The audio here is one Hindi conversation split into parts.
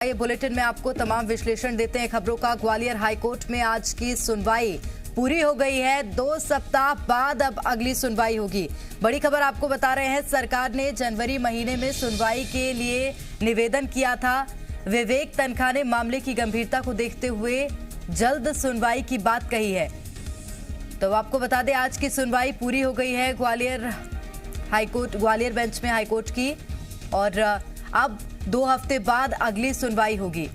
ये बुलेटिन में आपको तमाम विश्लेषण देते हैं खबरों का। ग्वालियर हाईकोर्ट में आज की सुनवाई पूरी हो गई है। 2 सप्ताह बाद अब अगली सुनवाई होगी। बड़ी खबर आपको बता रहे हैं, सरकार ने जनवरी महीने में सुनवाई के लिए निवेदन किया था। विवेक तनखा ने मामले की गंभीरता को देखते हुए जल्द सुनवाई की बात कही है। तो आपको बता दें, आज की सुनवाई पूरी हो गई है ग्वालियर बेंच में हाईकोर्ट की, और अब 2 हफ्ते बाद अगली सुनवाई होगी।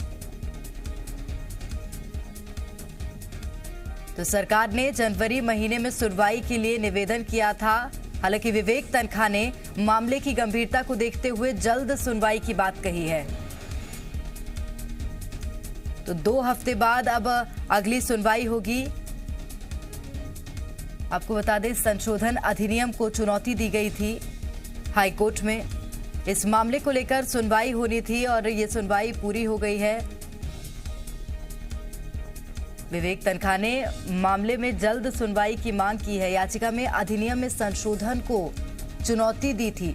तो सरकार ने जनवरी महीने में सुनवाई के लिए निवेदन किया था। हालांकि विवेक तनखा ने मामले की गंभीरता को देखते हुए जल्द सुनवाई की बात कही है। तो 2 हफ्ते बाद अब अगली सुनवाई होगी। आपको बता दें, संशोधन अधिनियम को चुनौती दी गई थी हाईकोर्ट में। इस मामले को लेकर सुनवाई होनी थी और ये सुनवाई पूरी हो गई है। विवेक तनखा ने मामले में जल्द सुनवाई की मांग की है। याचिका में अधिनियम में संशोधन को चुनौती दी थी।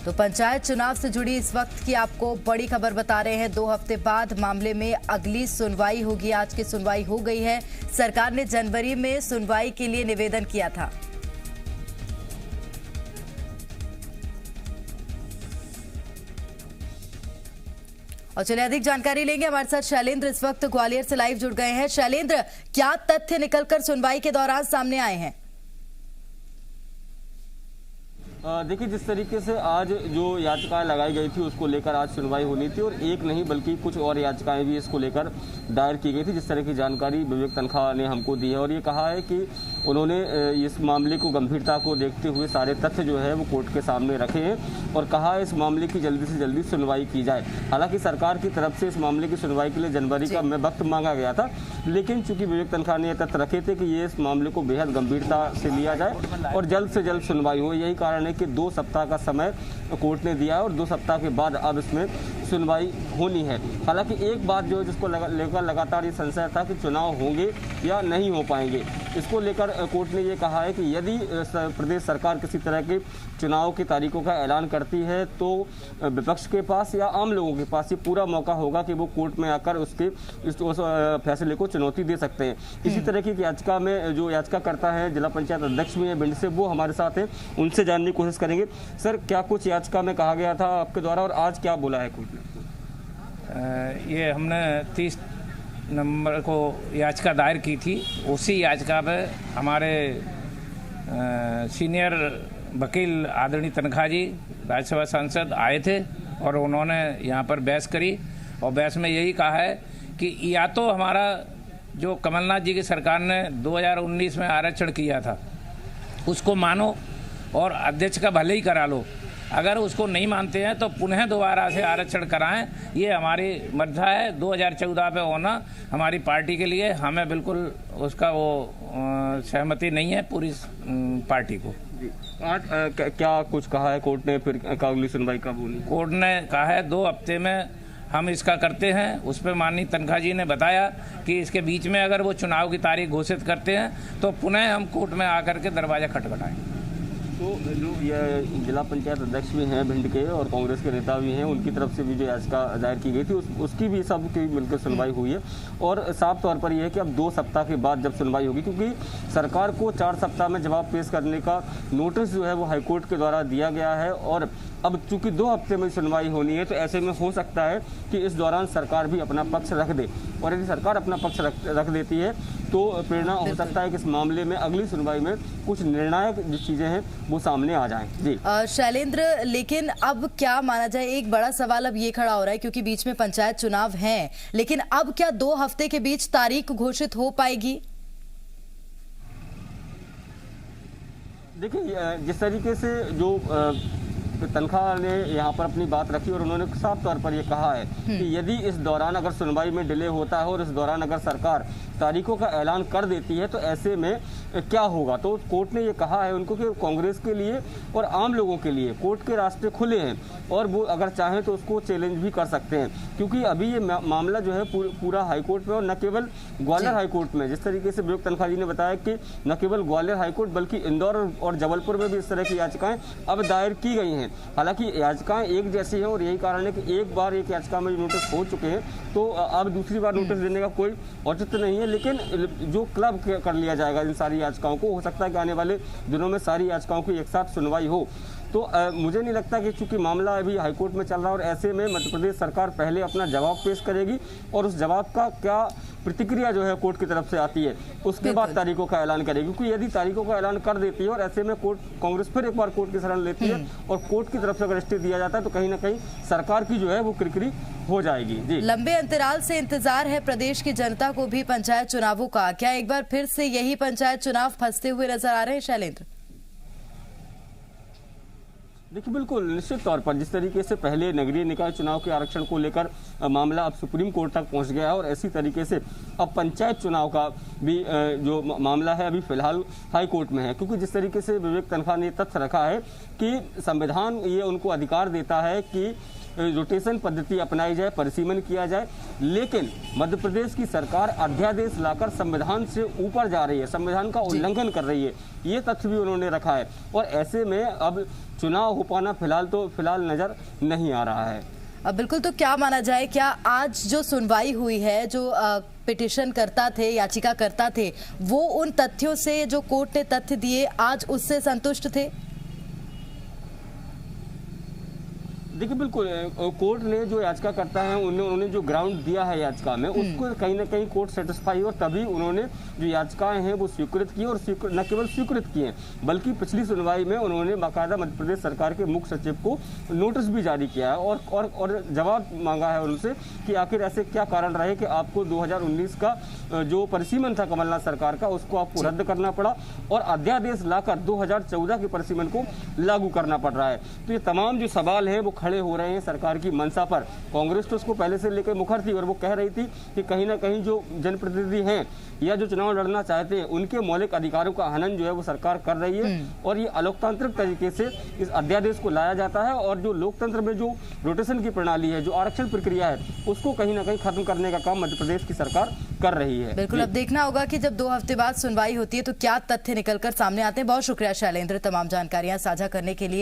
तो पंचायत चुनाव से जुड़ी इस वक्त की आपको बड़ी खबर बता रहे हैं। 2 हफ्ते बाद मामले में अगली सुनवाई होगी। आज की सुनवाई हो गई है। सरकार ने जनवरी में सुनवाई के लिए निवेदन किया था। और चलिए अधिक जानकारी लेंगे। हमारे साथ शैलेंद्र इस वक्त ग्वालियर से लाइव जुड़ गए हैं। शैलेंद्र, क्या तथ्य निकलकर सुनवाई के दौरान सामने आए हैं? देखिए, जिस तरीके से आज जो याचिकाएं लगाई गई थी उसको लेकर आज सुनवाई होनी थी, और एक नहीं बल्कि कुछ और याचिकाएं भी इसको लेकर दायर की गई थी। जिस तरह की जानकारी विवेक तनखा ने हमको दी है, और ये कहा है कि उन्होंने इस मामले को गंभीरता को देखते हुए सारे तथ्य जो है वो कोर्ट के सामने रखे हैं, और कहा है इस मामले की जल्दी से जल्दी सुनवाई की जाए। हालांकि सरकार की तरफ से इस मामले की सुनवाई के लिए जनवरी का वक्त मांगा गया था, लेकिन चूंकि विवेक तनखा ने तथ्य रखे थे कि ये इस मामले को बेहद गंभीरता से लिया जाए और जल्द से जल्द सुनवाई हो। यही कारण है कि 2 सप्ताह का समय कोर्ट ने दिया है, और 2 सप्ताह के बाद अब इसमें सुनवाई होनी है। हालांकि एक बात जो है जिसको लेकर लगातार ये संशय था कि चुनाव होंगे या नहीं हो पाएंगे, इसको लेकर कोर्ट ने ये कहा है कि यदि प्रदेश सरकार किसी तरह के चुनाव की तारीखों का ऐलान करती है तो विपक्ष के पास या आम लोगों के पास ये पूरा मौका होगा कि वो कोर्ट में आकर उस फैसले को चुनौती दे सकते हैं। इसी तरह की याचिका में जो याचिका करता है जिला पंचायत अध्यक्ष भी है भिंड से, वो हमारे साथ हैं, उनसे जानने की कोशिश करेंगे। सर, क्या कुछ याचिका में कहा गया था आपके द्वारा, और आज क्या बोला है कोर्ट ने? ये हमने 30 नंबर को याचिका दायर की थी। उसी याचिका पे हमारे सीनियर वकील आदरणीय तनखा जी राज्यसभा सांसद आए थे, और उन्होंने यहाँ पर बहस करी, और बहस में यही कहा है कि या तो हमारा जो कमलनाथ जी की सरकार ने 2019 में आरक्षण किया था उसको मानो और अध्यक्ष का भले ही करा लो, अगर उसको नहीं मानते हैं तो पुनः दोबारा से आरक्षण कराएं। ये हमारी मर्जा है। 2014 पे होना हमारी पार्टी के लिए, हमें बिल्कुल उसका वो सहमति नहीं है पूरी पार्टी को। आज क्या कुछ कहा है कोर्ट ने, फिर अगली सुनवाई कब होनी? कोर्ट ने कहा है 2 हफ्ते में हम इसका करते हैं। उस पर माननीय तनखा जी ने बताया कि इसके बीच में अगर वो चुनाव की तारीख घोषित करते हैं तो पुनः हम कोर्ट में आकर के दरवाजा खटखटाएंगे। तो जो ये जिला पंचायत अध्यक्ष भी हैं भिंड के और कांग्रेस के नेता भी हैं, उनकी तरफ से भी जो याचिका दायर की गई थी उसकी भी सब की मिलकर सुनवाई हुई है, और साफ तौर पर यह है कि अब 2 सप्ताह के बाद जब सुनवाई होगी, क्योंकि सरकार को 4 सप्ताह में जवाब पेश करने का नोटिस जो है वो हाईकोर्ट के द्वारा दिया गया है, और अब चूंकि 2 हफ्ते में सुनवाई होनी है तो ऐसे में हो सकता है कि इस दौरान सरकार भी अपना पक्ष रख दे, और यदि सरकार अपना पक्ष रख देती है तो प्रेरणा हो सकता है कि इस मामले में अगली सुनवाई में कुछ निर्णायक जो चीजें हैं वो सामने आ जाएं। जी शैलेंद्र, लेकिन अब क्या माना जाए, एक बड़ा सवाल अब ये खड़ा हो रहा है क्योंकि बीच में पंचायत चुनाव हैं, लेकिन अब क्या 2 हफ्ते के बीच तारीख घोषित हो पाएगी? देखिए, जिस तरीके से जो तनखा ने यहाँ पर अपनी बात रखी, और उन्होंने साफ तौर पर यह कहा है कि यदि इस दौरान अगर सुनवाई में डिले होता है और इस दौरान अगर सरकार तारीखों का ऐलान कर देती है तो ऐसे में क्या होगा। तो कोर्ट ने ये कहा है उनको कि कांग्रेस के लिए और आम लोगों के लिए कोर्ट के रास्ते खुले हैं, और वो अगर चाहें तो उसको चैलेंज भी कर सकते हैं, क्योंकि अभी ये मामला जो है पूरा हाईकोर्ट में, और न केवल ग्वालियर हाईकोर्ट में, जिस तरीके से विवेक तनखा जी ने बताया कि न केवल ग्वालियर हाईकोर्ट बल्कि इंदौर और जबलपुर में भी इस तरह की याचिकाएं अब दायर की गई हैं। हैं। हालांकि याचिकाएं एक जैसी हैं और यही कारण है कि एक बार एक याचिका में नोटिस हो चुके हैं तो अब दूसरी बार नोटिस देने का कोई औचित्य नहीं है। लेकिन जो क्लब कर लिया जाएगा इन सारी याचिकाओं को, हो सकता है कि आने वाले दिनों में सारी याचिकाओं की एक साथ सुनवाई हो। तो मुझे नहीं लगता कि चूंकि मामला अभी हाईकोर्ट में चल रहा है और ऐसे में मध्य प्रदेश सरकार पहले अपना जवाब पेश करेगी और उस जवाब का क्या प्रतिक्रिया जो है कोर्ट की तरफ से आती है उसके बाद तारीखों का ऐलान करेगी। क्योंकि यदि तारीखों का ऐलान कर देती है और ऐसे में कांग्रेस फिर एक बार कोर्ट की शरण लेती है और कोर्ट की तरफ से अगर स्टे दिया जाता है तो कहीं ना कहीं सरकार की जो है वो किरकिरी हो जाएगी। जी, लंबे अंतराल से इंतजार है प्रदेश की जनता को भी पंचायत चुनावों का। क्या एक बार फिर से यही पंचायत चुनाव फंसते हुए नजर आ रहे हैं शैलेंद्र? देखिए, बिल्कुल निश्चित तौर पर जिस तरीके से पहले नगरीय निकाय चुनाव के आरक्षण को लेकर मामला अब सुप्रीम कोर्ट तक पहुंच गया है और इसी तरीके से अब पंचायत चुनाव का भी जो मामला है अभी फिलहाल हाई कोर्ट में है। क्योंकि जिस तरीके से विवेक तनखा ने तथ्य रखा है कि संविधान ये उनको अधिकार देता है कि रोटेशन पद्धति अपनाई जाए, परिसीमन किया जाए, लेकिन मध्य प्रदेश की सरकार अध्यादेश लाकर संविधान से ऊपर जा रही है, संविधान का उल्लंघन कर रही है, ये तथ्य भी उन्होंने रखा है। और ऐसे में अब चुनाव हो पाना फिलहाल नजर नहीं आ रहा है। अब बिल्कुल, तो क्या माना जाए, क्या आज जो सुनवाई हुई है, जो पिटिशन करता थे, याचिका करता थे, वो उन तथ्यों से जो कोर्ट ने तथ्य दिए आज उससे संतुष्ट थे? देखिए, बिल्कुल कोर्ट ने जो याचिका करता है उन्होंने जो ग्राउंड दिया है याचिका में उसको कहीं ना कहीं कोर्ट सेटिस्फाई और तभी उन्होंने जो याचिकाएं हैं वो स्वीकृत की और न केवल स्वीकृत की हैं बल्कि पिछली सुनवाई में उन्होंने बाकायदा मध्य प्रदेश सरकार के मुख्य सचिव को नोटिस भी जारी किया है और जवाब मांगा है उनसे कि आखिर ऐसे क्या कारण रहे कि आपको 2019 का जो परिसीमन था कमलनाथ सरकार का उसको आपको रद्द करना पड़ा और अध्यादेश लाकर 2014 के परिसीमन को लागू करना पड़ रहा है। तो ये तमाम जो सवाल है वो खड़े हो रहे हैं सरकार की मंशा पर। कांग्रेस तो उसको पहले से लेकर मुखर थी और वो कह रही थी कि कहीं ना कहीं जो जनप्रतिनिधि हैं या जो चुनाव लड़ना चाहते हैं उनके मौलिक अधिकारों का हनन जो है वो सरकार कर रही है और ये अलोकतांत्रिक तरीके से इस अध्यादेश को लाया जाता है और जो लोकतंत्र में जो रोटेशन की प्रणाली है, जो आरक्षण प्रक्रिया है, उसको कहीं ना कहीं खत्म करने का काम मध्य प्रदेश की सरकार कर रही है। बिल्कुल, अब देखना होगा कि जब 2 हफ्ते बाद सुनवाई होती है तो क्या तथ्य निकलकर सामने आते हैं। बहुत शुक्रिया शैलेंद्र तमाम जानकारियां साझा करने के लिए।